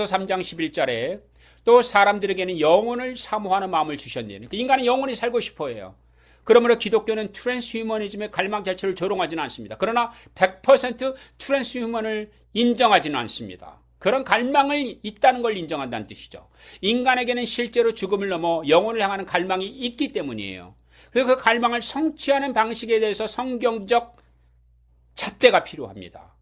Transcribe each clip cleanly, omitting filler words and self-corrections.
3장 11절에 또 사람들에게는 영혼을 사모하는 마음을 주셨네요. 인간은 영혼이 살고 싶어해요. 그러므로 기독교는 트랜스휴머니즘의 갈망 자체를 조롱하지는 않습니다. 그러나 100% 트랜스휴먼을 인정하지는 않습니다. 그런 갈망을 있다는 걸 인정한다는 뜻이죠. 인간에게는 실제로 죽음을 넘어 영혼을 향하는 갈망이 있기 때문이에요. 그래서 그 갈망을 성취하는 방식에 대해서 성경적 잣대가 필요합니다.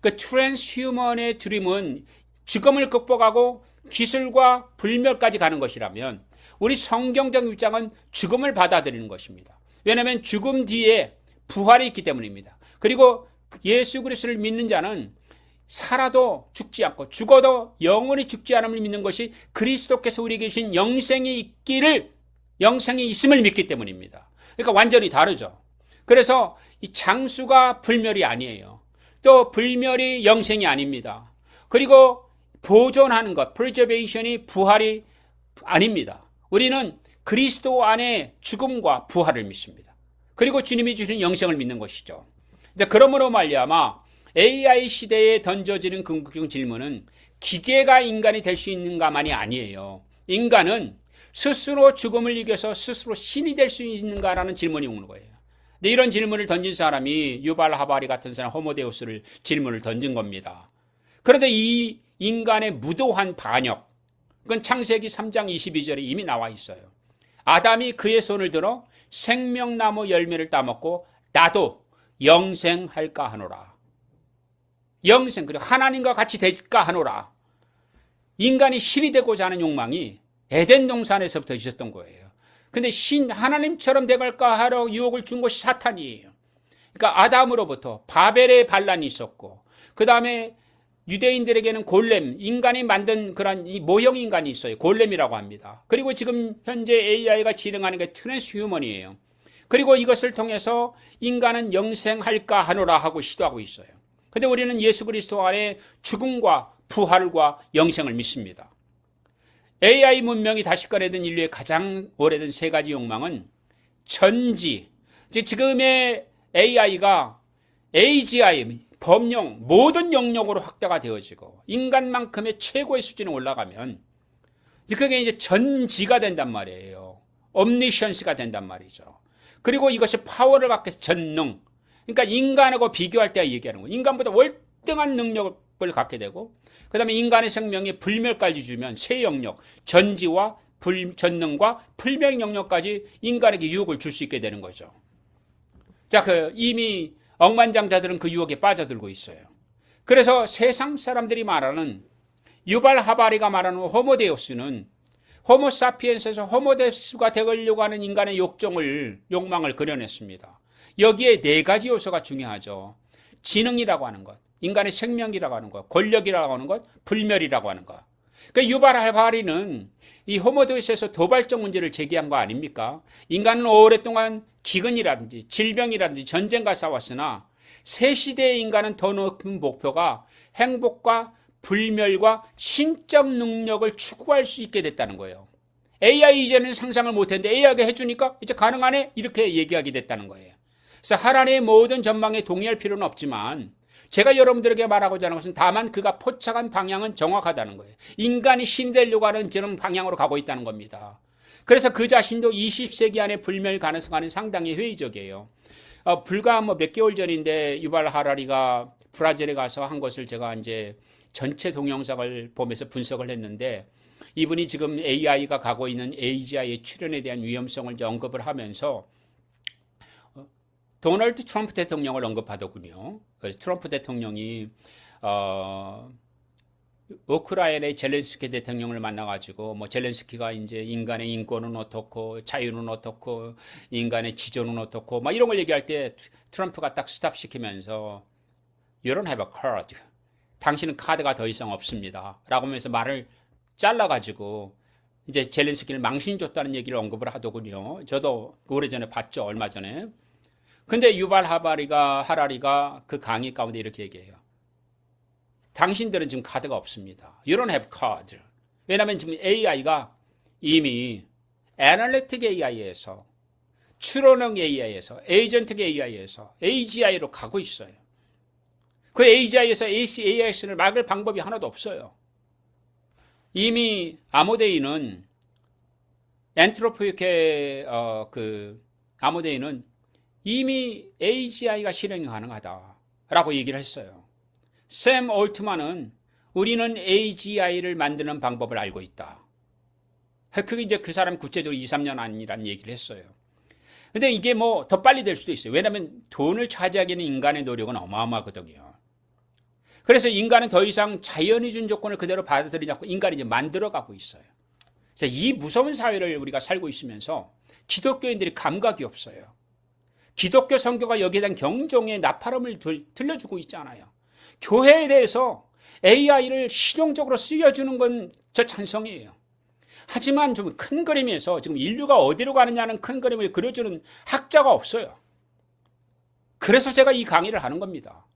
그 트랜스휴먼의 드림은 죽음을 극복하고 기술과 불멸까지 가는 것이라면 우리 성경적 입장은 죽음을 받아들이는 것입니다. 왜냐하면 죽음 뒤에 부활이 있기 때문입니다. 그리고 예수 그리스도를 믿는 자는 살아도 죽지 않고 죽어도 영원히 죽지 않음을 믿는 것이 그리스도께서 우리에게 주신 영생이 있음을 믿기 때문입니다. 그러니까 완전히 다르죠. 그래서 이 장수가 불멸이 아니에요. 또 불멸이 영생이 아닙니다. 그리고 보존하는 것, preservation이 부활이 아닙니다. 우리는 그리스도 안에 죽음과 부활을 믿습니다. 그리고 주님이 주신 영생을 믿는 것이죠. 이제 그러므로 말미암아 AI 시대에 던져지는 궁극적 질문은 기계가 인간이 될 수 있는가만이 아니에요. 인간은 스스로 죽음을 이겨서 스스로 신이 될 수 있는가라는 질문이 오는 거예요. 근데 이런 질문을 던진 사람이 유발 하바리 같은 사람 호모데우스를 질문을 던진 겁니다. 그런데 이 인간의 무도한 반역, 그건 창세기 3장 22절에 이미 나와 있어요. 아담이 그의 손을 들어 생명나무 열매를 따먹고 나도 영생할까 하노라. 영생, 그리고 하나님과 같이 될까 하노라. 인간이 신이 되고자 하는 욕망이 에덴 동산에서부터 있었던 거예요. 근데 하나님처럼 돼갈까 하러 유혹을 준 것이 사탄이에요. 그러니까 아담으로부터 바벨의 반란이 있었고, 그 다음에 유대인들에게는 골렘, 인간이 만든 그런 이 모형 인간이 있어요. 골렘이라고 합니다. 그리고 지금 현재 AI가 진행하는 게 트랜스휴먼이에요. 그리고 이것을 통해서 인간은 영생할까 하노라 하고 시도하고 있어요. 근데 우리는 예수 그리스도 안에 죽음과 부활과 영생을 믿습니다. AI 문명이 다시 꺼내든 인류의 가장 오래된 세 가지 욕망은 전지, 지금의 AI가 AGI, 범용, 모든 영역으로 확대가 되어지고 인간만큼의 최고의 수준에 올라가면 그게 이제 전지가 된단 말이에요. omniscience가 된단 말이죠. 그리고 이것이 파워를 갖게 전능, 그러니까 인간하고 비교할 때 얘기하는 거예요. 인간보다 월등한 능력을 갖게 되고, 그 다음에 인간의 생명에 불멸까지 주면 새 영역, 전지와 전능과 불멸 영역까지 인간에게 유혹을 줄 수 있게 되는 거죠. 자, 이미 억만장자들은 그 유혹에 빠져들고 있어요. 그래서 세상 사람들이 말하는 유발 하바리가 말하는 호모데우스는 호모사피엔스에서 호모데우스가 되려고 하는 인간의 욕망을 그려냈습니다. 여기에 네 가지 요소가 중요하죠. 지능이라고 하는 것, 인간의 생명이라고 하는 것, 권력이라고 하는 것, 불멸이라고 하는 것. 그러니까 유발 하바리는 이 호모데우스에서 도발적 문제를 제기한 거 아닙니까? 인간은 오랫동안 기근이라든지 질병이라든지 전쟁과 싸웠으나 새 시대의 인간은 더 높은 목표가 행복과 불멸과 신적 능력을 추구할 수 있게 됐다는 거예요. AI 이제는 상상을 못했는데 AI가 해주니까 이제 가능하네? 이렇게 얘기하게 됐다는 거예요. 그래서 하나님의 모든 전망에 동의할 필요는 없지만 제가 여러분들에게 말하고자 하는 것은 다만 그가 포착한 방향은 정확하다는 거예요. 인간이 신이 되려고 하는 저런 방향으로 가고 있다는 겁니다. 그래서 그 자신도 20세기 안에 불멸 가능성은 상당히 회의적이에요. 불과 몇 개월 전인데 유발 하라리가 브라질에 가서 한 것을 제가 이제 전체 동영상을 보면서 분석을 했는데, 이분이 지금 AI가 가고 있는 AGI의 출현에 대한 위험성을 이제 언급을 하면서 도널드 트럼프 대통령을 언급하더군요. 그래서 트럼프 대통령이 우크라이나의 젤렌스키 대통령을 만나가지고 젤렌스키가 이제 인간의 인권은 어떻고 자유는 어떻고 인간의 지존은 어떻고 이런 걸 얘기할 때 트럼프가 딱 스탑시키면서 You don't have a card. 당신은 카드가 더 이상 없습니다. 라고 하면서 말을 잘라가지고 이제 젤렌스키를 망신 줬다는 얘기를 언급을 하더군요. 저도 오래전에 봤죠. 얼마 전에. 근데 유발 하라리가 그 강의 가운데 이렇게 얘기해요. 당신들은 지금 카드가 없습니다. You don't have card. 왜냐하면 지금 AI가 이미 애널리틱 AI에서 추론형 AI에서 에이전트 AI에서 AGI로 가고 있어요. 그 AGI에서 AI를 막을 방법이 하나도 없어요. 이미 아모데이는 엔트로피의 아모데이는 이미 AGI가 실행이 가능하다라고 얘기를 했어요. 샘 올트만은 우리는 AGI를 만드는 방법을 알고 있다. 그게 이제 그 사람 구체적으로 2, 3년 아니라는 얘기를 했어요. 근데 이게 뭐 더 빨리 될 수도 있어요. 왜냐하면 돈을 차지하기는 인간의 노력은 어마어마하거든요. 그래서 인간은 더 이상 자연이 준 조건을 그대로 받아들이지 않고 인간이 이제 만들어가고 있어요. 이 무서운 사회를 우리가 살고 있으면서 기독교인들이 감각이 없어요. 기독교 선교가 여기에 대한 경종의 나팔음을 들려주고 있잖아요. 교회에 대해서 AI를 실용적으로 쓰여주는 건 저 찬성이에요. 하지만 좀 큰 그림에서 지금 인류가 어디로 가느냐는 큰 그림을 그려주는 학자가 없어요. 그래서 제가 이 강의를 하는 겁니다.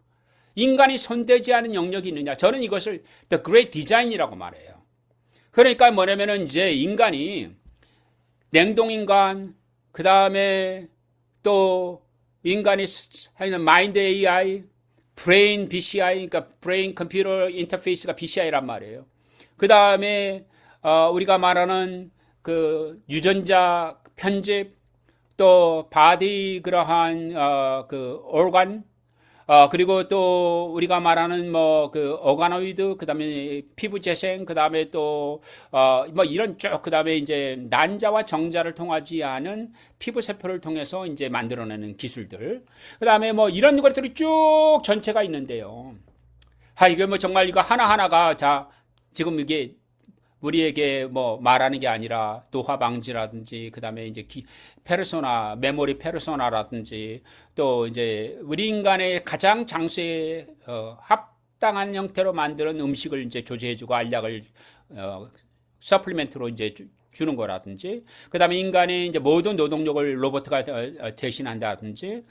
인간이 손대지 않은 영역이 있느냐. 저는 이것을 The Great Design이라고 말해요. 그러니까 뭐냐면은 이제 인간이 냉동인간, 그 다음에 또 인간이 하는 마인드 AI, 브레인 BCI, 그러니까 브레인 컴퓨터 인터페이스가 BCI란 말이에요. 그 다음에 우리가 말하는 그 유전자 편집, 또 바디 그러한 그 organ, 그리고 또 우리가 말하는 뭐 그 오가노이드, 그 다음에 피부 재생, 그 다음에 또 뭐 이런 쭉, 그 다음에 이제 난자와 정자를 통하지 않은 피부 세포를 통해서 이제 만들어내는 기술들, 그 다음에 뭐 이런 것들이 쭉 전체가 있는데요. 이게 뭐 정말 이거 하나하나가 지금 이게 우리에게 뭐 말하는 게 아니라 노화 방지라든지, 그 다음에 이제 페르소나, 메모리 페르소나라든지, 또 이제 우리 인간의 가장 장수에 합당한 형태로 만드는 음식을 이제 조제해주고 알약을 서플리멘트로 이제 주는 거라든지, 그 다음에 인간의 이제 모든 노동력을 로봇가 대신한다든지,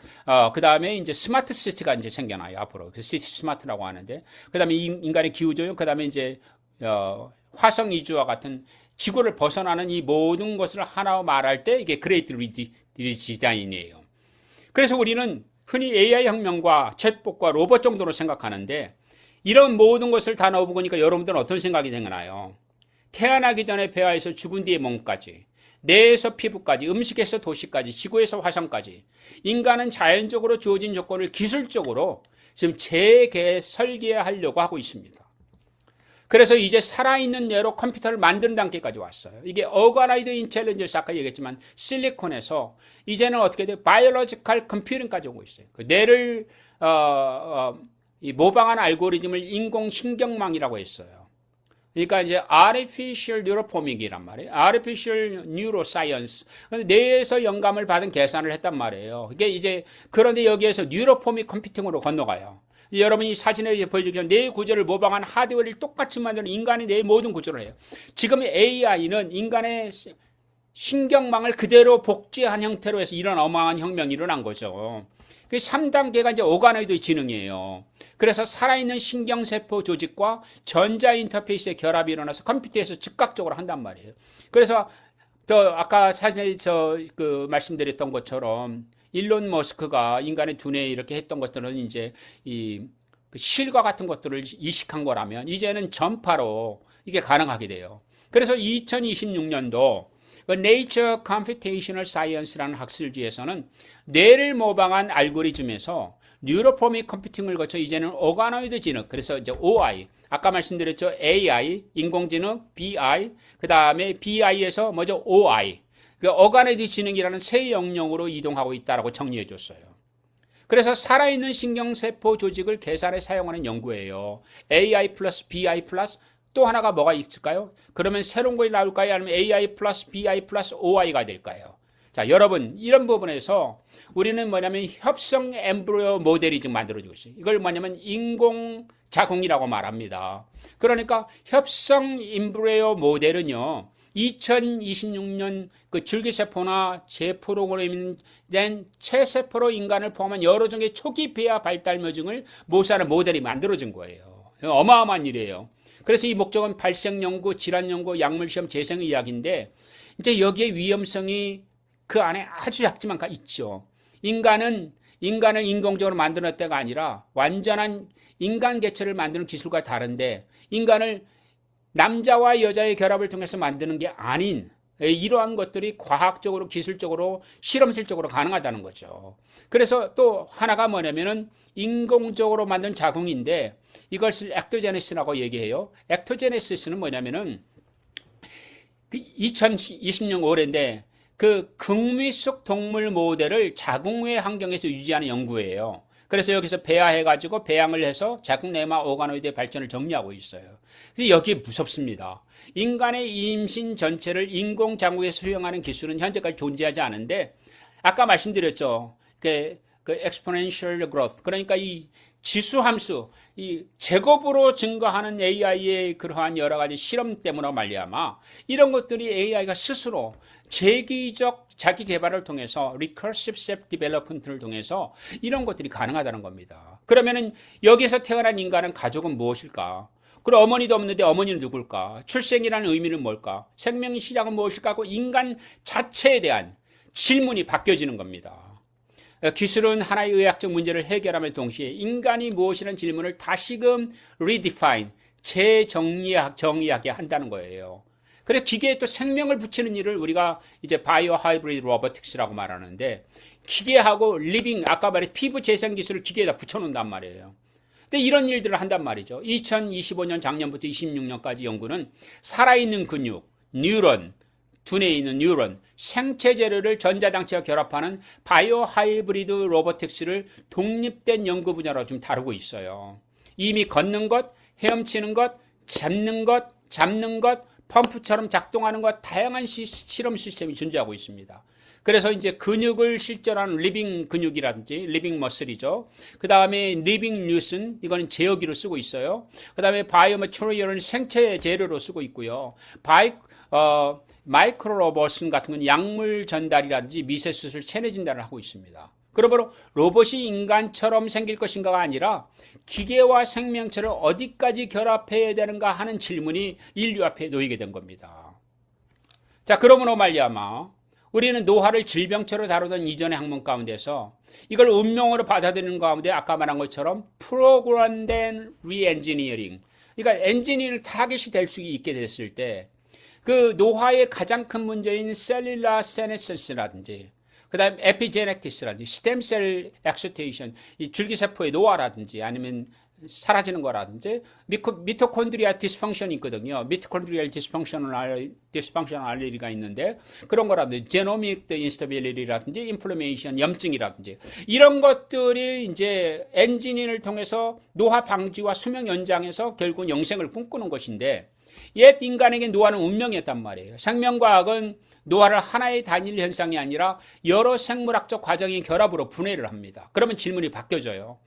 그 다음에 이제 스마트 시티가 이제 생겨나요, 앞으로. 그 시티 스마트라고 하는데, 그 다음에 인간의 기후조정, 그 다음에 이제 화성 이주와 같은 지구를 벗어나는 이 모든 것을 하나 말할 때 이게 그레이트 리디자인이에요. 그래서 우리는 흔히 AI 혁명과 챗봇과 로봇 정도로 생각하는데, 이런 모든 것을 다 넣어보니까 여러분들은 어떤 생각이 생겨나요? 태어나기 전에 폐하에서 죽은 뒤의 몸까지, 뇌에서 피부까지, 음식에서 도시까지, 지구에서 화성까지, 인간은 자연적으로 주어진 조건을 기술적으로 지금 재설계하려고 하고 있습니다. 그래서 이제 살아있는 뇌로 컴퓨터를 만드는 단계까지 왔어요. 이게 오가나이드 인텔리전스, 아까 얘기했지만 실리콘에서 이제는 어떻게 돼요? 바이올로지컬 컴퓨팅까지 오고 있어요. 그 뇌를 모방한 알고리즘을 인공신경망이라고 했어요. 그러니까 이제 artificial neuropomic이란 말이에요. artificial neuroscience. 뇌에서 영감을 받은 계산을 했단 말이에요. 이게 이제 그런데 여기에서 neuropomic 컴퓨팅으로 건너가요. 여러분이 사진에 보여주기처럼 뇌 구조를 모방한 하드웨어를 똑같이 만드는 인간의 뇌의 모든 구조를 해요. 지금 AI는 인간의 신경망을 그대로 복제한 형태로 해서 이런 어마어마한 혁명이 일어난 거죠. 그 3단계가 이제 오가노이드 지능이에요. 그래서 살아있는 신경세포 조직과 전자 인터페이스의 결합이 일어나서 컴퓨터에서 즉각적으로 한단 말이에요. 그래서 아까 사진에 말씀드렸던 것처럼 일론 머스크가 인간의 두뇌에 이렇게 했던 것들은 이제 그 실과 같은 것들을 이식한 거라면 이제는 전파로 이게 가능하게 돼요. 그래서 2026년도 Nature Computational Science라는 학술지에서는 뇌를 모방한 알고리즘에서 뉴로포믹 컴퓨팅을 거쳐 이제는 오가노이드 지능, 그래서 이제 OI, 아까 말씀드렸죠. AI, 인공지능, BI, 그 다음에 BI에서 뭐죠? OI. 그 오가노이드 지능이라는 새 영역으로 이동하고 있다라고 정리해 줬어요. 그래서 살아있는 신경세포 조직을 계산에 사용하는 연구예요. AI 플러스 BI 플러스 또 하나가 뭐가 있을까요? 그러면 새로운 것이 나올까요? 아니면 AI 플러스 BI 플러스 OI가 될까요? 자, 여러분, 이런 부분에서 우리는 뭐냐면 협성 엠브리오 모델이 지금 만들어지고 있어요. 이걸 뭐냐면 인공자궁이라고 말합니다. 그러니까 협성 엠브리오 모델은요, 2026년 그 줄기세포나 제 프로그래밍 된 체세포로 인간을 포함한 여러 종의 초기 폐하 발달 묘증을 모사하는 모델이 만들어진 거예요. 어마어마한 일이에요. 그래서 이 목적은 발생 연구, 질환 연구, 약물 시험, 재생 의학인데 이제 여기에 위험성이 그 안에 아주 작지만 있죠. 인간을 인공적으로 만들었다가 아니라 완전한 인간 개체를 만드는 기술과 다른데 인간을 남자와 여자의 결합을 통해서 만드는 게 아닌 이러한 것들이 과학적으로, 기술적으로, 실험실적으로 가능하다는 거죠. 그래서 또 하나가 뭐냐면은 인공적으로 만든 자궁인데 이것을 액토제네시스라고 얘기해요. 액토제네시스는 뭐냐면은 2020년 올해인데 그 극미숙 동물 모델을 자궁의 환경에서 유지하는 연구예요. 그래서 여기서 배아해가지고 배양을 해서 자궁 내막 오가노이드의 발전을 정리하고 있어요. 근데 여기에 무섭습니다. 인간의 임신 전체를 인공자궁에 수용하는 기술은 현재까지 존재하지 않은데 아까 말씀드렸죠. 그 exponential growth, 그러니까 이 지수함수, 이 제곱으로 증가하는 AI의 그러한 여러 가지 실험 때문에 말미암아 이런 것들이 AI가 스스로 재기적 자기 개발을 통해서 recursive self development를 통해서 이런 것들이 가능하다는 겁니다. 그러면은 여기서 태어난 인간은 가족은 무엇일까? 그리고 어머니도 없는데 어머니는 누굴까? 출생이라는 의미는 뭘까? 생명의 시작은 무엇일까? 하고 인간 자체에 대한 질문이 바뀌어지는 겁니다. 기술은 하나의 의학적 문제를 해결함에 동시에 인간이 무엇이라는 질문을 다시금 redefine, 재정의하게 한다는 거예요. 그래서 기계에 또 생명을 붙이는 일을 우리가 이제 바이오 하이브리드 로보틱스라고 말하는데 기계하고 리빙, 아까 말한 피부 재생 기술을 기계에다 붙여놓는단 말이에요. 근데 이런 일들을 한단 말이죠. 2025년 작년부터 26년까지 연구는 살아있는 근육, 뉴런, 두뇌에 있는 뉴런, 생체 재료를 전자장치와 결합하는 바이오 하이브리드 로보틱스를 독립된 연구 분야로 좀 다루고 있어요. 이미 걷는 것, 헤엄치는 것, 잡는 것, 펌프처럼 작동하는 것, 다양한 실험 시스템이 존재하고 있습니다. 그래서 이제 근육을 실전하는 리빙 근육이라든지 리빙 머슬이죠. 그 다음에 리빙 뉴슨, 이거는 제어기로 쓰고 있어요. 그 다음에 바이오 매트리얼은 생체 재료로 쓰고 있고요. 마이크로 로봇 같은 건 약물 전달이라든지 미세 수술, 체내 진단을 하고 있습니다. 그러므로 로봇이 인간처럼 생길 것인가가 아니라 기계와 생명체를 어디까지 결합해야 되는가 하는 질문이 인류 앞에 놓이게 된 겁니다. 자, 그러므로 말미암아 우리는 노화를 질병처럼 다루던 이전의 학문 가운데서 이걸 운명으로 받아들이는 가운데 아까 말한 것처럼 프로그램된 리엔지니어링, 그러니까 엔지니어링 타겟이 될 수 있게 됐을 때 그 노화의 가장 큰 문제인 셀룰라 세네센스라든지 그 다음에 에피제네틱스라든지 스템셀 엑스테이션, 이 줄기세포의 노화라든지 아니면 사라지는 거라든지 미토콘드리아 디스펑션이 있거든요. 미토콘드리얼 디스펑션 알레리가 있는데 그런 거라든지 제노믹 인스타빌리티라든지 인플레메이션, 염증이라든지 이런 것들이 이제 엔지니어를 통해서 노화 방지와 수명 연장에서 결국 영생을 꿈꾸는 것인데 옛 인간에게 노화는 운명이었단 말이에요. 생명과학은 노화를 하나의 단일 현상이 아니라 여러 생물학적 과정의 결합으로 분해를 합니다. 그러면 질문이 바뀌어져요.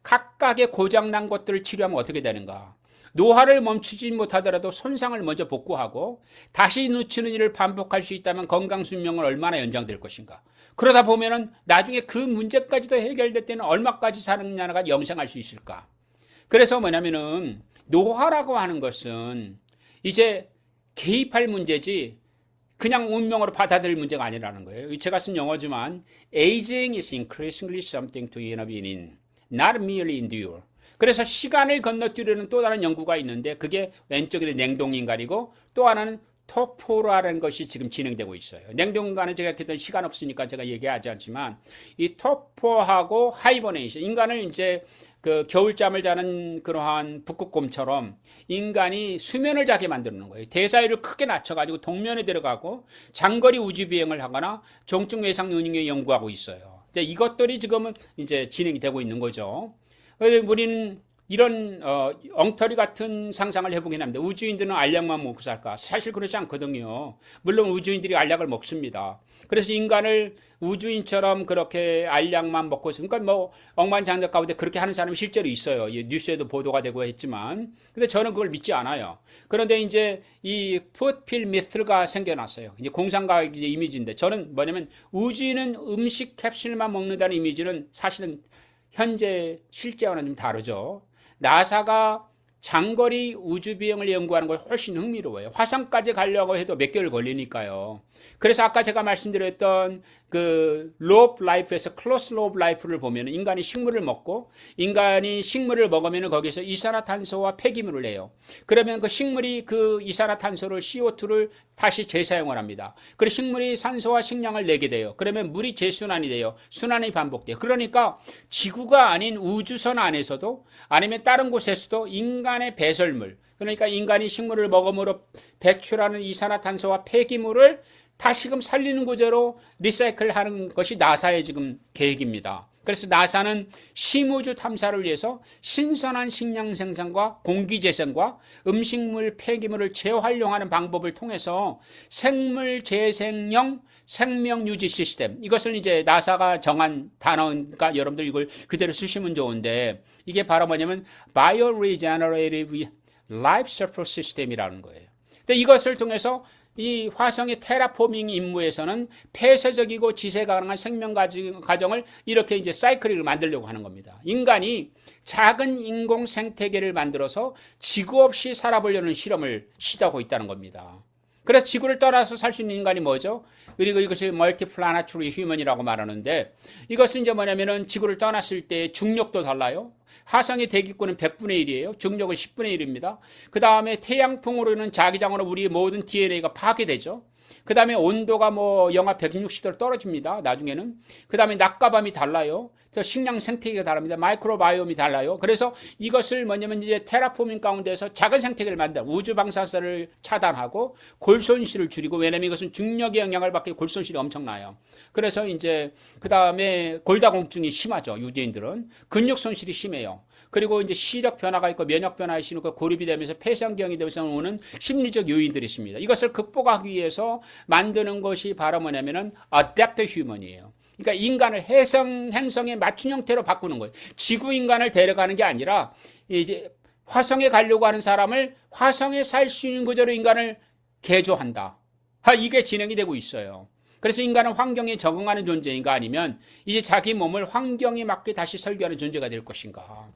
각각의 고장난 것들을 치료하면 어떻게 되는가? 노화를 멈추지 못하더라도 손상을 먼저 복구하고 다시 늦추는 일을 반복할 수 있다면 건강 수명은 얼마나 연장될 것인가? 그러다 보면은 나중에 그 문제까지도 해결될 때는 얼마까지 사느냐가 영생할 수 있을까? 그래서 뭐냐면은 노화라고 하는 것은 이제 개입할 문제지 그냥 운명으로 받아들일 문제가 아니라는 거예요. 제가 쓴 영어지만 Aging is increasingly something to intervene in, not merely endure. 그래서 시간을 건너뛰려는 또 다른 연구가 있는데 그게 왼쪽에 냉동인간이고 또 하나는 토포라는 것이 지금 진행되고 있어요. 냉동인간은 제가 그때 시간 없으니까 제가 얘기하지 않지만 이 토포하고 하이버네이션, 인간을 이제 그 겨울잠을 자는 그러한 북극곰처럼 인간이 수면을 자게 만드는 거예요. 대사율을 크게 낮춰가지고 동면에 들어가고 장거리 우주 비행을 하거나 종증 외상 운용에 연구하고 있어요. 근데 이것들이 지금은 이제 진행이 되고 있는 거죠. 우리는 이런 엉터리 같은 상상을 해보긴 합니다. 우주인들은 알약만 먹고 살까? 사실 그렇지 않거든요. 물론 우주인들이 알약을 먹습니다. 그래서 인간을 우주인처럼 그렇게 알약만 먹고, 그러니까 뭐 억만장자 가운데 그렇게 하는 사람이 실제로 있어요. 뉴스에도 보도가 되고 했지만, 근데 저는 그걸 믿지 않아요. 그런데 이제 이 푸드필 미스가 생겨났어요. 이제 공상과학 이미지인데, 저는 뭐냐면 우주인은 음식 캡슐만 먹는다는 이미지는 사실은 현재 실제와는 좀 다르죠. 나사가 장거리 우주 비행을 연구하는 걸 훨씬 흥미로워요. 화성까지 가려고 해도 몇 개월 걸리니까요. 그래서 아까 제가 말씀드렸던 그 로브 라이프에서 클로스 로브 라이프를 보면 인간이 식물을 먹고 인간이 식물을 먹으면 거기서 이산화탄소와 폐기물을 내요. 그러면 그 식물이 그 이산화탄소를 CO2를 다시 재사용을 합니다. 그래서 식물이 산소와 식량을 내게 돼요. 그러면 물이 재순환이 돼요. 순환이 반복돼요. 그러니까 지구가 아닌 우주선 안에서도 아니면 다른 곳에서도 인간의 배설물, 그러니까 인간이 식물을 먹음으로 배출하는 이산화탄소와 폐기물을 다시금 살리는 구조로 리사이클 하는 것이 나사의 지금 계획입니다. 그래서 나사는 심우주 탐사를 위해서 신선한 식량 생산과 공기 재생과 음식물 폐기물을 재활용하는 방법을 통해서 생물 재생형 생명 유지 시스템, 이것을 이제 나사가 정한 단어니까 여러분들 이걸 그대로 쓰시면 좋은데, 이게 바로 뭐냐면 Bioregenerative Life Support System이라는 거예요. 근데 이것을 통해서 이 화성의 테라포밍 임무에서는 폐쇄적이고 지속 가능한 생명 과정을 이렇게 이제 사이클을 만들려고 하는 겁니다. 인간이 작은 인공 생태계를 만들어서 지구 없이 살아보려는 실험을 시도하고 있다는 겁니다. 그래서 지구를 떠나서 살 수 있는 인간이 뭐죠? 그리고 이것이 멀티플라네터리 휴먼이라고 말하는데, 이것은 이제 뭐냐면은 지구를 떠났을 때 중력도 달라요. 화성의 대기권은 100분의 1이에요. 중력은 10분의 1입니다. 그 다음에 태양풍으로는 자기장으로 우리 모든 DNA가 파괴되죠. 그 다음에 온도가 뭐 영하 160도로 떨어집니다. 나중에는. 그 다음에 낮과 밤이 달라요. 그래서 식량 생태계가 다릅니다. 마이크로바이옴이 달라요. 그래서 이것을 뭐냐면 이제 테라포밍 가운데서 작은 생태계를 만든다. 우주 방사선을 차단하고 골 손실을 줄이고, 왜냐면 이것은 중력의 영향을 받기 골 손실이 엄청나요. 그래서 이제 그 다음에 골다공증이 심하죠. 유대인들은 근육 손실이 심해요. 그리고 이제 시력 변화가 있고 면역 변화가 심하고 고립이 되면서 폐쇄환경이 되면서 오는 심리적 요인들이 있습니다. 이것을 극복하기 위해서 만드는 것이 바로 뭐냐면은 Adaptive Human이에요. 그러니까 인간을 행성에 맞춘 형태로 바꾸는 거예요. 지구 인간을 데려가는 게 아니라 이제 화성에 가려고 하는 사람을 화성에 살 수 있는 구조로 인간을 개조한다. 이게 진행이 되고 있어요. 그래서 인간은 환경에 적응하는 존재인가, 아니면 이제 자기 몸을 환경에 맞게 다시 설계하는 존재가 될 것인가.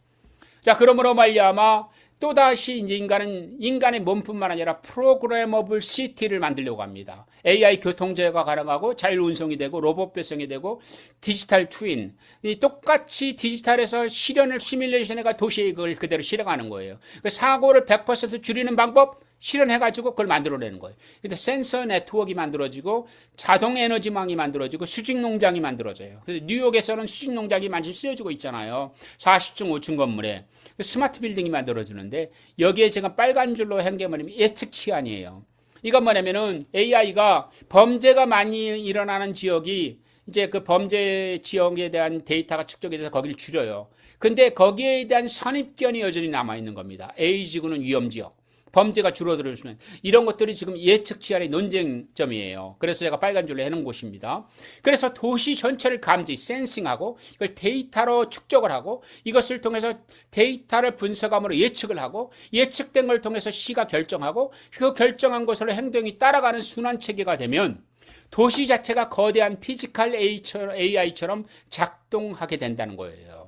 자, 그러므로 말미암아 또다시 이제 인간의 몸뿐만 아니라 프로그래머블 시티를 만들려고 합니다. AI 교통제어가 가능하고 자율운송이 되고 로봇 배송이 되고 디지털 트윈, 똑같이 디지털에서 실현을 시뮬레이션해가 도시에 그걸 그대로 실행하는 거예요. 그 사고를 100% 줄이는 방법 실현해가지고 그걸 만들어내는 거예요. 그래서 센서 네트워크가 만들어지고 자동 에너지망이 만들어지고 수직 농장이 만들어져요. 그래서 뉴욕에서는 수직 농장이 많이 쓰여지고 있잖아요. 40층, 5층 건물에 스마트 빌딩이 만들어지는데, 여기에 제가 빨간 줄로 한 게 뭐냐면 예측 치안이에요. 이건 뭐냐면은 AI가 범죄가 많이 일어나는 지역이 이제 그 범죄 지역에 대한 데이터가 축적이 돼서 거기를 줄여요. 근데 거기에 대한 선입견이 여전히 남아있는 겁니다. A지구는 위험지역, 범죄가 줄어들었으면, 이런 것들이 지금 예측 치안의 논쟁점이에요. 그래서 제가 빨간 줄로 해놓은 곳입니다. 그래서 도시 전체를 감지, 센싱하고 이걸 데이터로 축적을 하고, 이것을 통해서 데이터를 분석함으로 예측을 하고, 예측된 걸 통해서 시가 결정하고, 그 결정한 것으로 행동이 따라가는 순환 체계가 되면 도시 자체가 거대한 피지컬 AI처럼 작동하게 된다는 거예요.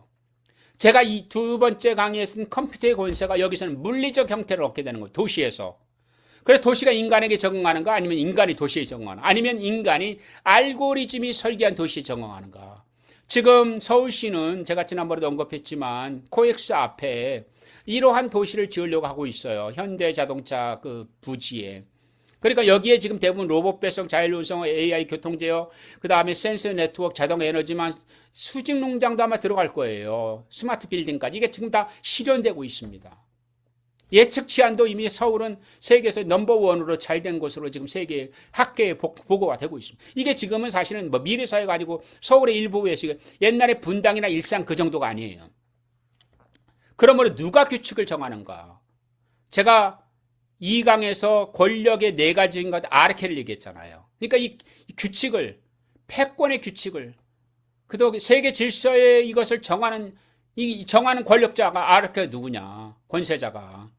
제가 이 두 번째 강의에서는 컴퓨터의 권세가 여기서는 물리적 형태를 얻게 되는 거예요. 도시에서. 그래서 도시가 인간에게 적응하는가, 아니면 인간이 도시에 적응하는가, 아니면 인간이 알고리즘이 설계한 도시에 적응하는가. 지금 서울시는 제가 지난번에도 언급했지만 코엑스 앞에 이러한 도시를 지으려고 하고 있어요. 현대자동차 그 부지에. 그러니까 여기에 지금 대부분 로봇 배송, 자율운송, AI 교통제어, 그 다음에 센서 네트워크, 자동 에너지만, 수직 농장도 아마 들어갈 거예요. 스마트 빌딩까지. 이게 지금 다 실현되고 있습니다. 예측 치안도 이미 서울은 세계에서 넘버원으로 잘 된 곳으로 지금 세계 학계에 보고가 되고 있습니다. 이게 지금은 사실은 뭐 미래사회가 아니고 서울의 일부에 지금 옛날에 분당이나 일산 그 정도가 아니에요. 그러므로 누가 규칙을 정하는가? 제가 2강에서 권력의 4가지인 것 아르케를 얘기했잖아요. 그러니까 이 규칙을, 패권의 규칙을, 그도 세계 질서의 이것을 정하는 권력자가 아르케 누구냐? 권세자가.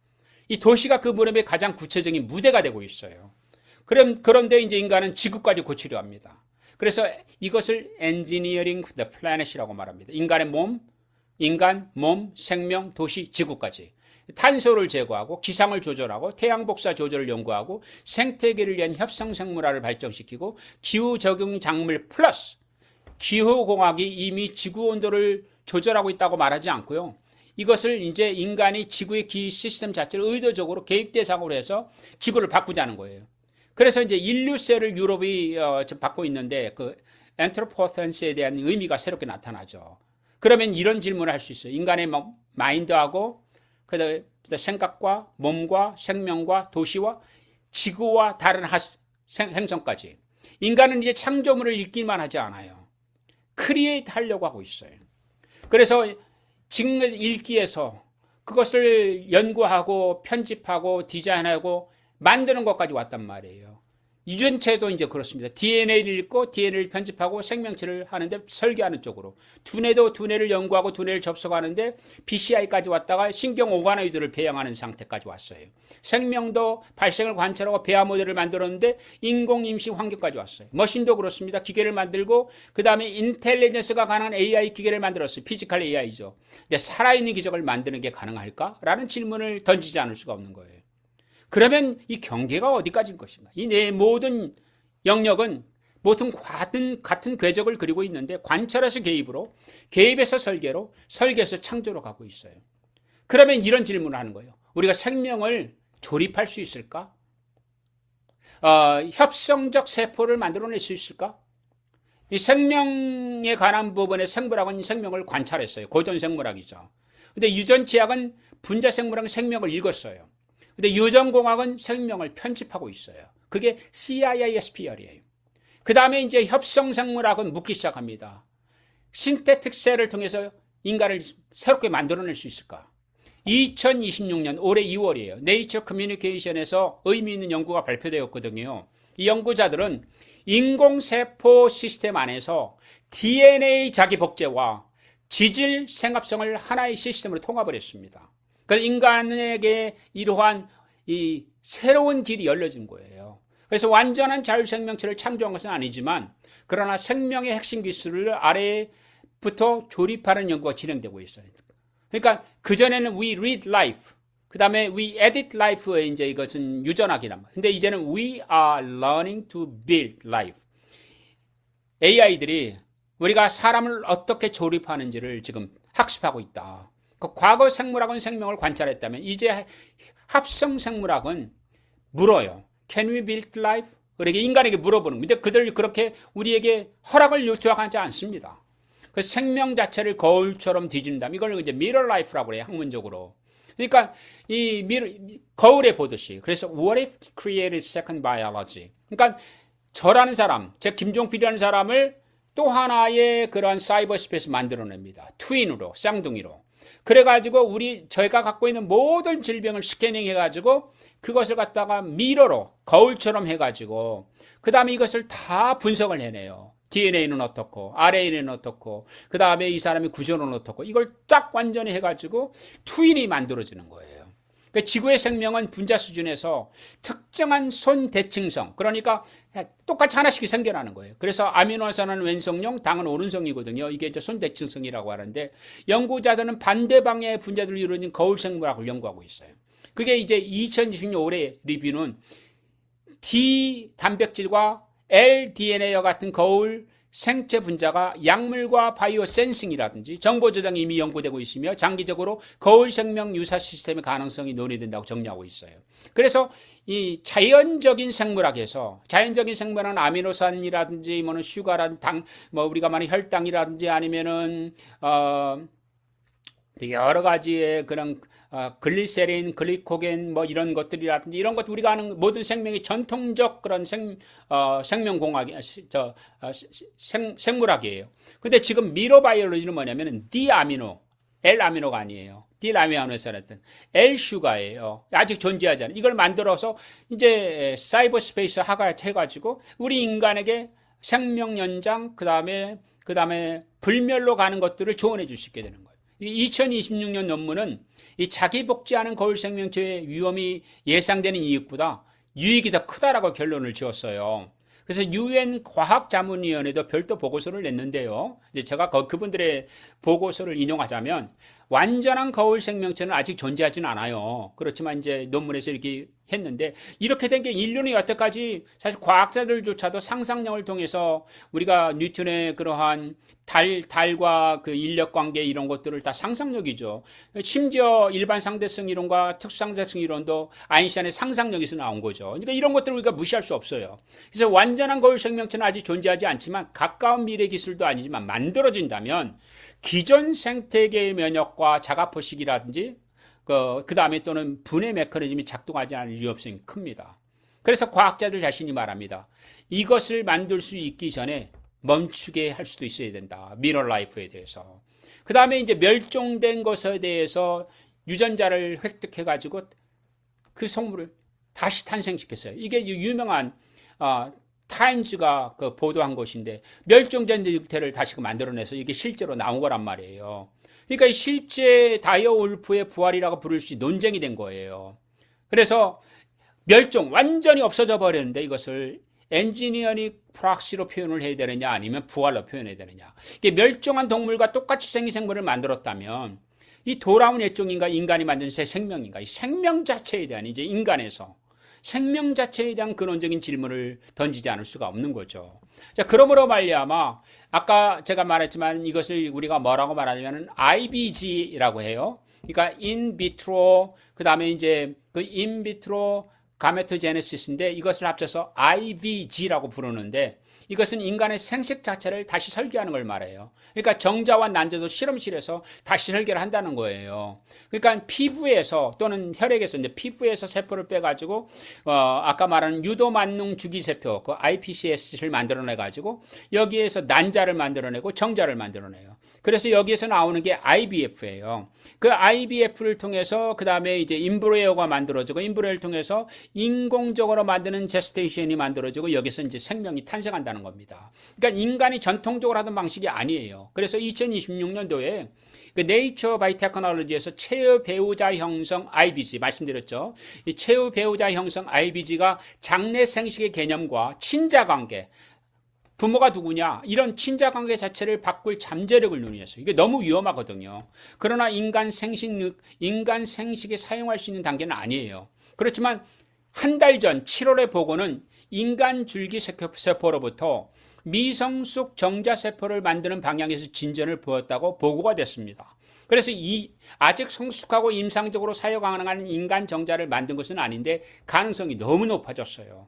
이 도시가 그 무렵에 가장 구체적인 무대가 되고 있어요. 그런데 이제 인간은 지구까지 고치려 합니다. 그래서 이것을 engineering the planet이라고 말합니다. 인간 몸, 생명, 도시, 지구까지. 탄소를 제거하고 기상을 조절하고 태양 복사 조절을 연구하고 생태계를 위한 협성 생물학을 발전시키고 기후 적용 작물 플러스 기후 공학이 이미 지구 온도를 조절하고 있다고 말하지 않고요. 이것을 이제 인간이 지구의 기후 시스템 자체를 의도적으로 개입 대상으로 해서 지구를 바꾸자는 거예요. 그래서 이제 인류세를 유럽이 받고 있는데 그 엔트로포센스에 대한 의미가 새롭게 나타나죠. 그러면 이런 질문을 할 수 있어요. 인간의 마인드하고 그다음에 생각과 몸과 생명과 도시와 지구와 다른 행성까지 인간은 이제 창조물을 읽기만 하지 않아요. 크리에이트 하려고 하고 있어요. 그래서 지금 읽기에서 그것을 연구하고 편집하고 디자인하고 만드는 것까지 왔단 말이에요. 유전체도 이제 그렇습니다. DNA를 읽고 DNA를 편집하고 생명체를 하는데 설계하는 쪽으로. 두뇌도 두뇌를 연구하고 두뇌를 접속하는데 BCI까지 왔다가 신경 오가노이드를 배양하는 상태까지 왔어요. 생명도 발생을 관찰하고 배아 모델을 만들었는데 인공임시 환경까지 왔어요. 머신도 그렇습니다. 기계를 만들고 그 다음에 인텔리전스가 가능한 AI 기계를 만들었어요. 피지컬 AI죠. 근데 살아있는 기적을 만드는 게 가능할까? 라는 질문을 던지지 않을 수가 없는 거예요. 그러면 이 경계가 어디까지인 것인가? 이 내 모든 영역은 모든 같은 궤적을 그리고 있는데 관찰에서 개입으로, 개입에서 설계로, 설계에서 창조로 가고 있어요. 그러면 이런 질문을 하는 거예요. 우리가 생명을 조립할 수 있을까? 협성적 세포를 만들어낼 수 있을까? 이 생명에 관한 부분의 생물학은 생명을 관찰했어요. 고전 생물학이죠. 근데 유전치학은 분자 생물학은 생명을 읽었어요. 근데 유전공학은 생명을 편집하고 있어요. 그게 CISPR이에요. 그 다음에 이제 협성생물학은 묻기 시작합니다. 신테틱 셀을 통해서 인간을 새롭게 만들어낼 수 있을까? 2026년 올해 2월이에요. 네이처 커뮤니케이션에서 의미 있는 연구가 발표되었거든요. 이 연구자들은 인공세포 시스템 안에서 DNA 자기복제와 지질 생합성을 하나의 시스템으로 통합을 했습니다. 그래서 인간에게 이러한 이 새로운 길이 열려진 거예요. 그래서 완전한 자율생명체를 창조한 것은 아니지만 그러나 생명의 핵심 기술을 아래부터 조립하는 연구가 진행되고 있어요. 그러니까 그전에는 we read life, 그 다음에 we edit life의 이제 이것은 유전학이란 말이에요. 근데 이제는 we are learning to build life. AI들이 우리가 사람을 어떻게 조립하는지를 지금 학습하고 있다. 그 과거 생물학은 생명을 관찰했다면 이제 합성 생물학은 물어요. Can we build life? 우리에게 인간에게 물어보는. 근데 그들 그렇게 우리에게 허락을 요청하지 않습니다. 그 생명 자체를 거울처럼 뒤진다면 이걸 이제 mirror life라고 해요. 학문적으로. 그러니까 이 거울에 보듯이. 그래서 what if created second biology? 그러니까 저라는 사람, 제 김종필이라는 사람을 또 하나의 그런 사이버 스페이스 만들어냅니다. 트윈으로, 쌍둥이로. 그래가지고 저희가 갖고 있는 모든 질병을 스캐닝해가지고 그것을 갖다가 미러로 거울처럼 해가지고 그 다음에 이것을 다 분석을 해내요. DNA는 어떻고 RNA는 어떻고 그 다음에 이 사람의 구조는 어떻고 이걸 딱 완전히 해가지고 트윈이 만들어지는 거예요. 그러니까 지구의 생명은 분자 수준에서 특정한 손대칭성, 그러니까 똑같이 하나씩 생겨나는 거예요. 그래서 아미노아산은 왼성용, 당은 오른성이거든요. 이게 이제 손대칭성이라고 하는데 연구자들은 반대 방향의 분자들로 이루어진 거울 생물학을 연구하고 있어요. 그게 이제 2020년 올해 리뷰는 D 단백질과 L DNA와 같은 거울 생체 분자가 약물과 바이오 센싱이라든지 정보 저장이 이미 연구되고 있으며 장기적으로 거울 생명 유사 시스템의 가능성이 논의된다고 정리하고 있어요. 그래서 이 자연적인 생물학에서 자연적인 생물은 아미노산이라든지 뭐는 슈가라든지 당, 뭐 우리가 말하는 혈당이라든지 아니면은 여러 가지의 그런 글리세린, 글리코겐 뭐 이런 것들이라든지 이런 것 우리가 아는 모든 생명의 전통적 그런 생명공학 생물학이에요. 근데 지금 미로바이올로지는 뭐냐면은 D아미노, L아미노가 아니에요. D아미노산은 L슈가예요. 아직 존재하지 않아요. 이걸 만들어서 이제 사이버 스페이스 해가지고 우리 인간에게 생명 연장 그다음에 불멸로 가는 것들을 조언해 줄 수 있게 되는 거예요. 2026년 논문은 이 자기 복제하는 거울 생명체의 위험이 예상되는 이익보다 유익이 더 크다라고 결론을 지었어요. 그래서 UN 과학자문위원회도 별도 보고서를 냈는데요. 이제 제가 그분들의 보고서를 인용하자면 완전한 거울 생명체는 아직 존재하지는 않아요. 그렇지만 이제 논문에서 이렇게 했는데 이렇게 된 게 인류는 여태까지 사실 과학자들조차도 상상력을 통해서 우리가 뉴턴의 그러한 달과 그 인력 관계 이런 것들을 다 상상력이죠. 심지어 일반 상대성 이론과 특수상대성 이론도 아인슈타인의 상상력에서 나온 거죠. 그러니까 이런 것들을 우리가 무시할 수 없어요. 그래서 완전한 거울 생명체는 아직 존재하지 않지만 가까운 미래 기술도 아니지만 만들어진다면 기존 생태계의 면역과 자가포식이라든지 그 다음에 또는 분해 메커니즘이 작동하지 않을 위험성이 큽니다. 그래서 과학자들 자신이 말합니다. 이것을 만들 수 있기 전에 멈추게 할 수도 있어야 된다. 미러 라이프에 대해서. 그 다음에 이제 멸종된 것에 대해서 유전자를 획득해가지고 그 생물을 다시 탄생시켰어요. 이게 유명한 타임즈가 그 보도한 것인데 멸종된 늑대를 다시 만들어내서 이게 실제로 나온 거란 말이에요. 그러니까 실제 다이어울프의 부활이라고 부를 수 있는 논쟁이 된 거예요. 그래서 완전히 없어져 버렸는데 이것을 엔지니어링 프락시로 표현을 해야 되느냐 아니면 부활로 표현해야 되느냐. 이게 멸종한 동물과 똑같이 생긴 생물을 만들었다면 이 돌아온 애종인가 인간이 만든 새 생명인가 이 생명 자체에 대한 이제 인간에서 생명 자체에 대한 근원적인 질문을 던지지 않을 수가 없는 거죠. 자, 그러므로 말미암아 아까 제가 말했지만 이것을 우리가 뭐라고 말하냐면 IBG라고 해요. 그러니까 인비트로 그다음에 이제 그 인비트로 가메토제네시스인데 이것을 합쳐서 IVG라고 부르는데 이것은 인간의 생식 자체를 다시 설계하는 걸 말해요. 그러니까 정자와 난자도 실험실에서 다시 설계를 한다는 거예요. 그러니까 피부에서 또는 혈액에서 이제 피부에서 세포를 빼가지고 아까 말하는 유도만능 주기세포 그 iPSC를 만들어내가지고 여기에서 난자를 만들어내고 정자를 만들어내요. 그래서 여기에서 나오는 게 IVF예요. 그 IVF를 통해서 그 다음에 이제 임브레어가 만들어지고 임브레어를 통해서 인공적으로 만드는 제스테이션이 만들어지고 여기서 이제 생명이 탄생한다는 겁니다. 그러니까 인간이 전통적으로 하던 방식이 아니에요. 그래서 2026년도에 그 네이처 바이오테크놀로지에서 최후 배우자 형성 IBG 말씀드렸죠. 이 최후 배우자 형성 IBG가 장래 생식의 개념과 친자 관계 부모가 누구냐 이런 친자 관계 자체를 바꿀 잠재력을 논의했어요. 이게 너무 위험하거든요. 그러나 인간 생식에 사용할 수 있는 단계는 아니에요. 그렇지만 한 달 전 7월에 보고는 인간 줄기세포로부터 미성숙 정자세포를 만드는 방향에서 진전을 보였다고 보고가 됐습니다. 그래서 아직 성숙하고 임상적으로 사용 가능한 인간 정자를 만든 것은 아닌데 가능성이 너무 높아졌어요.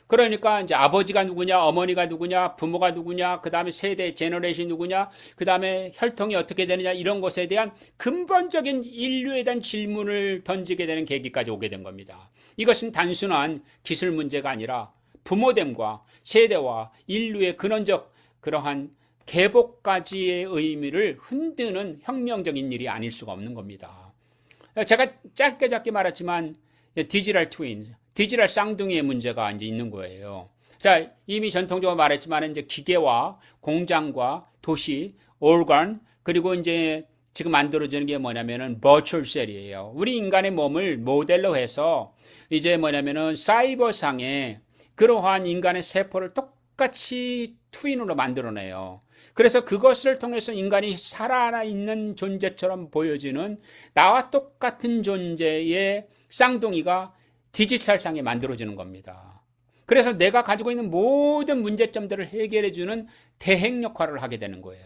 그러니까 이제 아버지가 누구냐, 어머니가 누구냐, 부모가 누구냐, 그 다음에 세대, 제너레이션이 누구냐, 그 다음에 혈통이 어떻게 되느냐 이런 것에 대한 근본적인 인류에 대한 질문을 던지게 되는 계기까지 오게 된 겁니다. 이것은 단순한 기술 문제가 아니라 부모됨과 세대와 인류의 근원적 그러한 개복까지의 의미를 흔드는 혁명적인 일이 아닐 수가 없는 겁니다. 제가 짧게 말했지만 디지털 트윈, 디지털 쌍둥이의 문제가 이제 있는 거예요. 자, 이미 전통적으로 말했지만 이제 기계와 공장과 도시, 오르간 그리고 이제 지금 만들어지는 게 뭐냐면은 버추얼 셀이에요. 우리 인간의 몸을 모델로 해서 이제 뭐냐면은 사이버상에 그러한 인간의 세포를 똑같이 트윈으로 만들어내요. 그래서 그것을 통해서 인간이 살아있는 존재처럼 보여지는 나와 똑같은 존재의 쌍둥이가 디지털상에 만들어지는 겁니다. 그래서 내가 가지고 있는 모든 문제점들을 해결해주는 대행 역할을 하게 되는 거예요.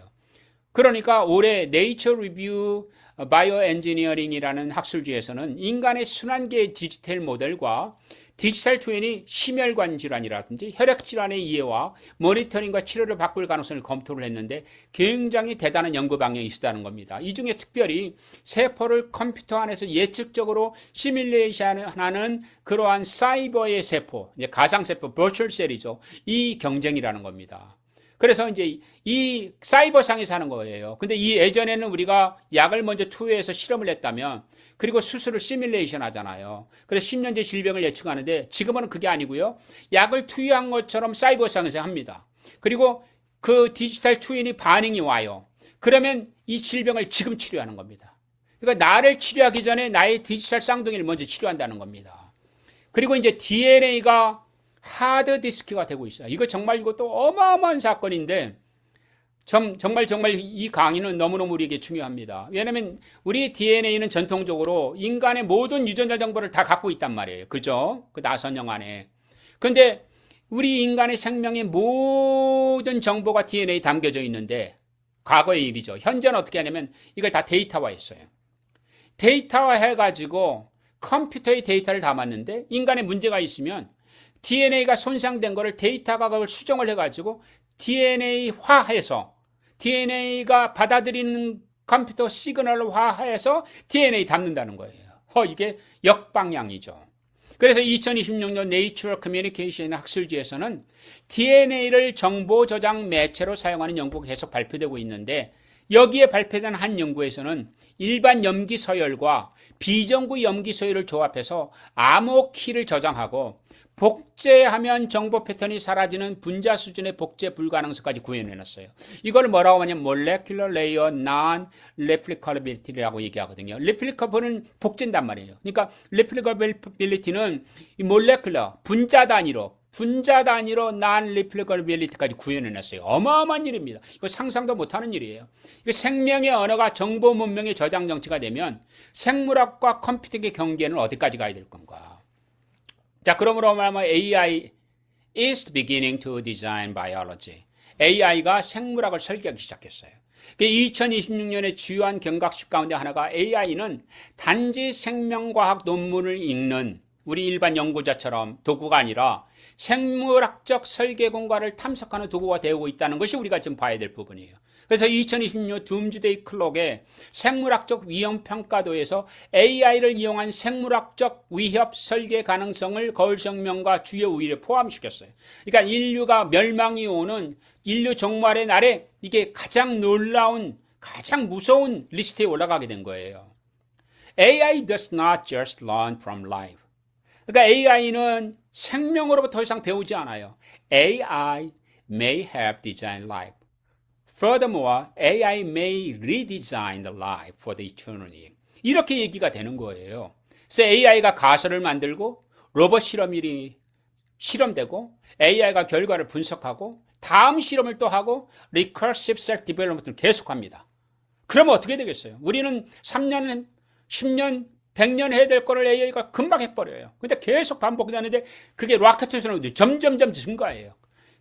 그러니까 올해 네이처 리뷰 바이오 엔지니어링이라는 학술지에서는 인간의 순환계의 디지털 모델과 디지털 트윈이 심혈관 질환이라든지 혈액 질환의 이해와 모니터링과 치료를 바꿀 가능성을 검토를 했는데 굉장히 대단한 연구 방향이 있었다는 겁니다. 이 중에 특별히 세포를 컴퓨터 안에서 예측적으로 시뮬레이션하는 그러한 사이버의 세포, 이제 가상세포, 버추얼 셀이죠. 이 경쟁이라는 겁니다. 그래서 이제 이 사이버상에서 하는 거예요. 근데 이 예전에는 우리가 약을 먼저 투여해서 실험을 했다면 그리고 수술을 시뮬레이션 하잖아요. 그래서 10년째 질병을 예측하는데 지금은 그게 아니고요. 약을 투여한 것처럼 사이버상에서 합니다. 그리고 그 디지털 트윈이 반응이 와요. 그러면 이 질병을 지금 치료하는 겁니다. 그러니까 나를 치료하기 전에 나의 디지털 쌍둥이를 먼저 치료한다는 겁니다. 그리고 이제 DNA가 하드디스크가 되고 있어요. 이거 정말 이것도 어마어마한 사건인데 정말 이 강의는 너무너무 우리에게 중요합니다. 왜냐하면 우리 DNA는 전통적으로 인간의 모든 유전자 정보를 다 갖고 있단 말이에요. 그죠? 그 나선형 안에. 근데 우리 인간의 생명의 모든 정보가 DNA에 담겨져 있는데 과거의 일이죠. 현재는 어떻게 하냐면 이걸 다 데이터화했어요. 데이터화해가지고 컴퓨터의 데이터를 담았는데 인간의 문제가 있으면 DNA가 손상된 거를 데이터가 그걸 수정을 해가지고 DNA화해서 DNA가 받아들이는 컴퓨터 시그널화해서 DNA 담는다는 거예요. 이게 역방향이죠. 그래서 2026년 네이처럴 커뮤니케이션 학술지에서는 DNA를 정보 저장 매체로 사용하는 연구가 계속 발표되고 있는데 여기에 발표된 한 연구에서는 일반 염기 서열과 비정구 염기 서열을 조합해서 암호키를 저장하고 복제하면 정보 패턴이 사라지는 분자 수준의 복제 불가능성까지 구현해놨어요. 이걸 뭐라고 하냐면 molecular layer non-replicability라고 얘기하거든요. replicable은 복제인단 말이에요. 그러니까 replicability는 이 molecular 분자 단위로 non-replicability까지 구현해놨어요. 어마어마한 일입니다. 이거 상상도 못하는 일이에요. 생명의 언어가 정보 문명의 저장 장치가 되면 생물학과 컴퓨팅의 경계는 어디까지 가야 될 건가? 자, 그러므로 말하면 AI is beginning to design biology. AI가 생물학을 설계하기 시작했어요. 2026년의 주요한 경각심 가운데 하나가 AI는 단지 생명과학 논문을 읽는 우리 일반 연구자처럼 도구가 아니라 생물학적 설계 공간을 탐색하는 도구가 되고 있다는 것이 우리가 지금 봐야 될 부분이에요. 그래서 2026년 둠즈데이 클록의 생물학적 위험 평가도에서 AI를 이용한 생물학적 위협 설계 가능성을 거울성명과 주요 우위에 포함시켰어요. 그러니까 인류가 멸망이 오는 인류 종말의 날에 이게 가장 놀라운, 가장 무서운 리스트에 올라가게 된 거예요. AI does not just learn from life. 그러니까 AI는 생명으로부터 더 이상 배우지 않아요. AI may have designed life. Furthermore, AI may redesign the life for the eternity. 이렇게 얘기가 되는 거예요. 그래서 AI가 가설을 만들고 로봇 실험이 실험되고 AI가 결과를 분석하고 다음 실험을 또 하고 recursive self development을 계속합니다. 그러면 어떻게 되겠어요? 우리는 3년, 10년, 100년 해야 될 거를 AI가 금방 해버려요. 근데 계속 반복되는데 그게 로켓으로 점점점 증가해요.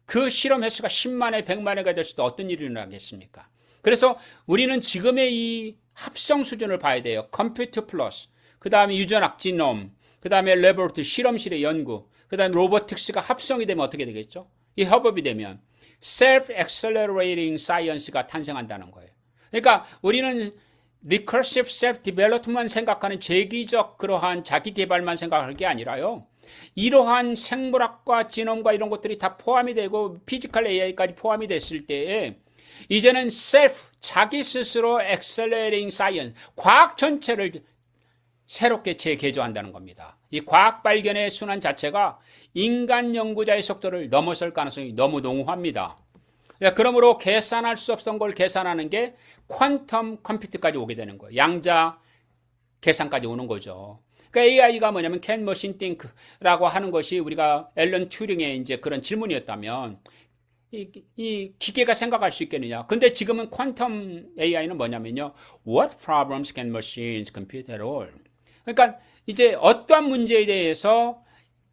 그 실험 횟수가 10만회, 100만회가 될 수도 어떤 일이 일어나겠습니까? 그래서 우리는 지금의 이 합성 수준을 봐야 돼요. 컴퓨터 플러스, 그 다음에 유전학 지놈, 그 다음에 레버토리 실험실의 연구, 그 다음에 로보틱스가 합성이 되면 어떻게 되겠죠? 이 협업이 되면 self-accelerating science가 탄생한다는 거예요. 그러니까 우리는 recursive self-development만 생각하는 재기적 그러한 자기 개발만 생각할 게 아니라요. 이러한 생물학과 지놈과 이런 것들이 다 포함이 되고 피지컬 AI까지 포함이 됐을 때에 이제는 self, 자기 스스로 accelerating science, 과학 전체를 새롭게 재개조한다는 겁니다. 이 과학 발견의 순환 자체가 인간 연구자의 속도를 넘어설 가능성이 너무 농후합니다. 그러므로 계산할 수 없던 걸 계산하는 게 퀀텀 컴퓨터까지 오게 되는 거예요. 양자 계산까지 오는 거죠. 그러니까 AI가 뭐냐면 can machine think라고 하는 것이 우리가 앨런 튜링의 이제 그런 질문이었다면 이 기계가 생각할 수 있겠느냐. 근데 지금은 퀀텀 AI는 뭐냐면요. What problems can machines compute at all? 그러니까 이제 어떠한 문제에 대해서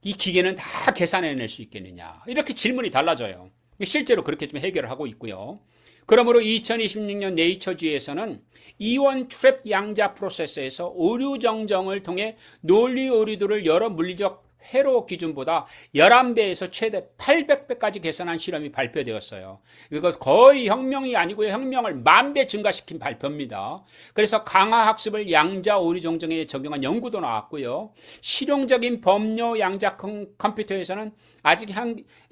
이 기계는 다 계산해낼 수 있겠느냐. 이렇게 질문이 달라져요. 실제로 그렇게 좀 해결을 하고 있고요. 그러므로 2026년 네이처지에서는 이원 트랩 양자 프로세서에서 오류 정정을 통해 논리 오류들을 여러 물리적 회로 기준보다 11배에서 최대 800배까지 개선한 실험이 발표되었어요. 이거 거의 혁명이 아니고요. 혁명을 10,000배 증가시킨 발표입니다. 그래서 강화 학습을 양자 오류 정정에 적용한 연구도 나왔고요. 실용적인 범용 양자 컴퓨터에서는 아직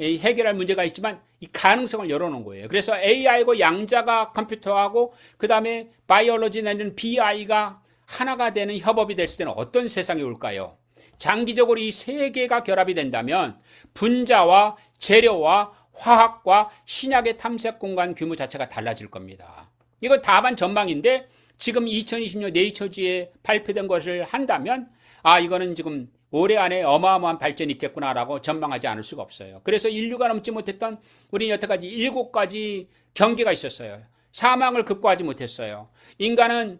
해결할 문제가 있지만 이 가능성을 열어놓은 거예요. 그래서 AI고 양자가 컴퓨터하고 그 다음에 바이올로지 내는 BI가 하나가 되는 협업이 됐을 때는 어떤 세상이 올까요? 장기적으로 이 세 개가 결합이 된다면 분자와 재료와 화학과 신약의 탐색 공간 규모 자체가 달라질 겁니다. 이거 다만 전망인데 지금 2020년 네이처지에 발표된 것을 한다면 이거는 지금 올해 안에 어마어마한 발전이 있겠구나라고 전망하지 않을 수가 없어요. 그래서 인류가 넘지 못했던 우리는 여태까지 7가지 경계가 있었어요. 사망을 극복하지 못했어요. 인간은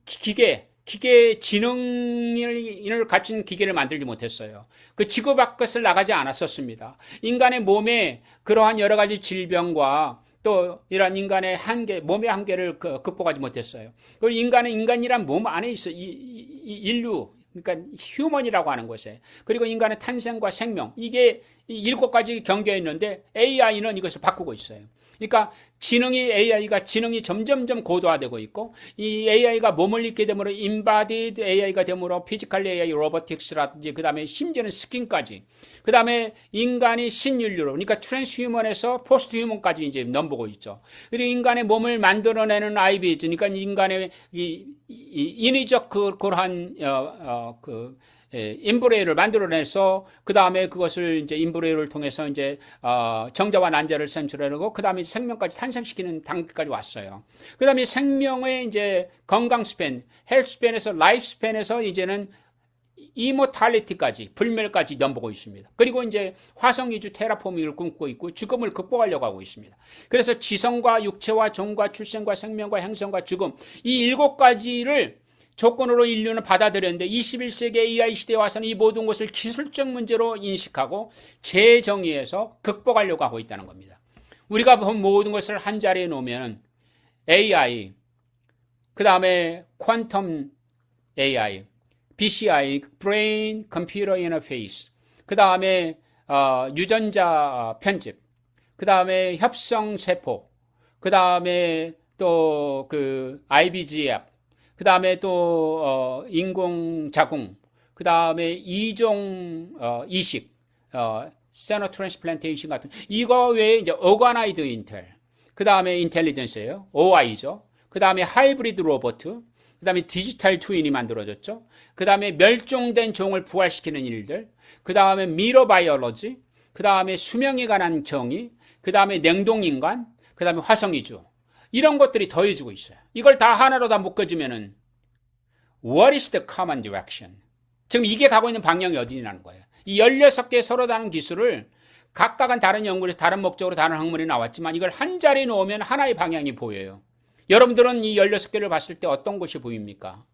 기계 지능을 갖춘 기계를 만들지 못했어요. 그 지구 밖을 나가지 않았었습니다. 인간의 몸에 그러한 여러 가지 질병과 또 이런 인간의 한계, 몸의 한계를 극복하지 못했어요. 그리고 인간이란 몸 안에 있어. 인류, 그러니까 휴먼이라고 하는 것에. 그리고 인간의 탄생과 생명. 이게 7가지 경계에 있는데 AI는 이것을 바꾸고 있어요. 그러니까 AI가 지능이 점점점 고도화되고 있고, 이 AI가 몸을 잃게 되므로 embodied AI가 되므로 physical AI, robotics라든지, 그 다음에 심지어는 스킨까지, 그 다음에 인간이 신인류로, 그러니까 트랜스휴먼에서 포스트휴먼까지 이제 넘보고 있죠. 그리고 인간의 몸을 만들어내는 IBs, 그러니까 인간의 인위적 그러한 임브레이를 만들어내서 그 다음에 그것을 이제 임브레이를 통해서 이제 정자와 난자를 산출하고 그 다음에 생명까지 탄생시키는 단계까지 왔어요. 그 다음에 생명의 이제 건강 스팬, 헬스 스팬에서 라이프 스팬에서 이제는 이모탈리티까지, 불멸까지 넘보고 있습니다. 그리고 이제 화성 이주 테라포밍을 꿈꾸고 있고 죽음을 극복하려고 하고 있습니다. 그래서 지성과 육체와 종과 출생과 생명과 행성과 죽음, 이 7가지를 조건으로 인류는 받아들였는데 21세기 AI 시대에 와서는 이 모든 것을 기술적 문제로 인식하고 재정의해서 극복하려고 하고 있다는 겁니다. 우리가 본 모든 것을 한 자리에 놓으면 AI, 그 다음에 퀀텀 AI, BCI, Brain Computer Interface, 그 다음에 유전자 편집, 그 다음에 협성세포, 그 다음에 또 그 IBGF, 그 다음에 또 인공자궁, 그 다음에 이종 이식, 세노트랜스플란테이션 같은 이거 외에 이제 오가나이드 인텔, 그 다음에 인텔리전스예요, OI죠. 그 다음에 하이브리드 로봇, 그 다음에 디지털 트윈이 만들어졌죠. 그 다음에 멸종된 종을 부활시키는 일들, 그 다음에 미러바이올로지, 그 다음에 수명에 관한 정의, 그 다음에 냉동인간, 그 다음에 화성이주. 이런 것들이 더해지고 있어요. 이걸 다 하나로 다 묶어주면은 What is the common direction? 지금 이게 가고 있는 방향이 어디냐는 거예요. 이 16개 서로 다른 기술을 각각은 다른 연구에서 다른 목적으로 다른 학문이 나왔지만 이걸 한 자리에 놓으면 하나의 방향이 보여요. 여러분들은 이 16개를 봤을 때 어떤 것이 보입니까?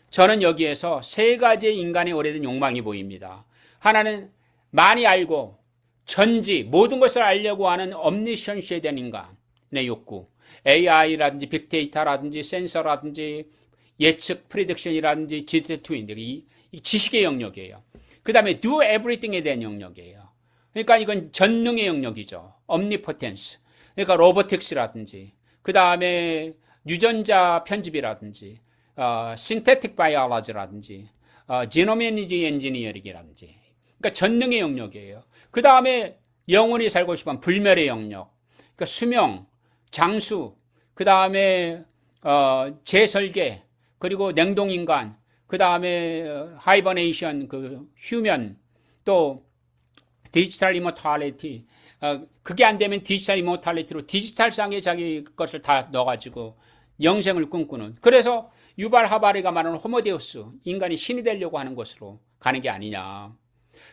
저는 여기에서 3가지의 인간의 오래된 욕망이 보입니다. 하나는 많이 알고 전지 모든 것을 알려고 하는 omniscience에 대한 인간의 욕구. AI라든지 빅데이터라든지 센서라든지 예측 프리딕션이라든지 디지털 트윈, 이 지식의 영역이에요. 그 다음에 do everything에 대한 영역이에요. 그러니까 이건 전능의 영역이죠. omnipotence. 그러니까 로보틱스라든지, 그 다음에 유전자 편집이라든지, synthetic biology라든지, genomic engineering이라든지. 그러니까 전능의 영역이에요. 그 다음에 영원히 살고 싶은 불멸의 영역. 그러니까 수명, 장수, 그 다음에 재설계, 그리고 냉동인간, 그 다음에 하이버네이션, 그 휴면, 또 디지털 이모탈리티. 그게 안 되면 디지털 이모탈리티로 디지털상에 자기 것을 다 넣어가지고 영생을 꿈꾸는. 그래서 유발 하바리가 말하는 호모데우스, 인간이 신이 되려고 하는 것으로 가는 게 아니냐.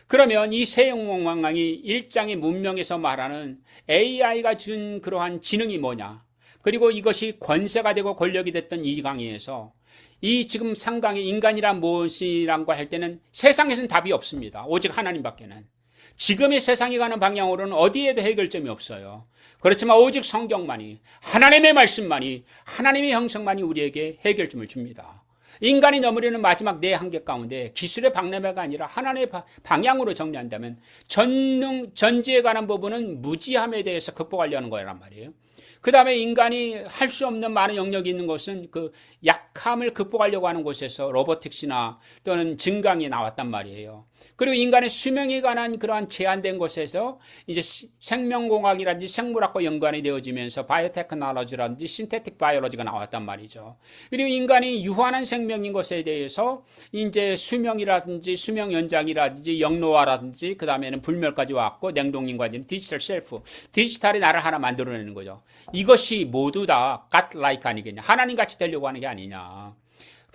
그러면 이 세 욕망이 1장의 문명에서 말하는 AI가 준 그러한 지능이 뭐냐. 그리고 이것이 권세가 되고 권력이 됐던 이 강의에서 이 지금 3강의 인간이란 무엇이란고 할 때는 세상에서는 답이 없습니다. 오직 하나님밖에는. 지금의 세상이 가는 방향으로는 어디에도 해결점이 없어요. 그렇지만 오직 성경만이, 하나님의 말씀만이, 하나님의 형성만이 우리에게 해결점을 줍니다. 인간이 넘으려는 마지막 네 한계 가운데 기술의 박람회가 아니라 하나님의 방향으로 정리한다면 전지에 관한 부분은 무지함에 대해서 극복하려는 거란 말이에요. 그 다음에 인간이 할 수 없는 많은 영역이 있는 것은 그 약함을 극복하려고 하는 곳에서 로보틱스나 또는 증강이 나왔단 말이에요. 그리고 인간의 수명에 관한 그러한 제한된 곳에서 이제 생명공학이라든지 생물학과 연관이 되어지면서 바이오테크놀로지라든지 신테틱 바이올로지가 나왔단 말이죠. 그리고 인간이 유한한 생명인 것에 대해서 이제 수명이라든지 수명 연장이라든지 영노화라든지 그 다음에는 불멸까지 왔고 냉동인간이 디지털 셀프, 디지털이 나를 하나 만들어내는 거죠. 이것이 모두 다 God-like 아니겠냐. 하나님 같이 되려고 하는 게 아니냐.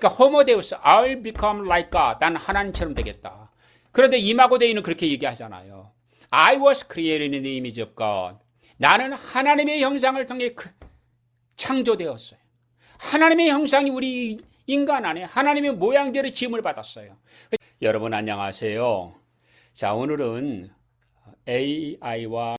그러니까 호모데우스, I'll become like God. 난 하나님처럼 되겠다. 그런데 이마고데이는 그렇게 얘기하잖아요. I was created in the image of God. 나는 하나님의 형상을 통해 창조되었어요. 하나님의 형상이 우리 인간 안에 하나님의 모양대로 지음을 받았어요. 여러분 안녕하세요. 자, 오늘은 AI와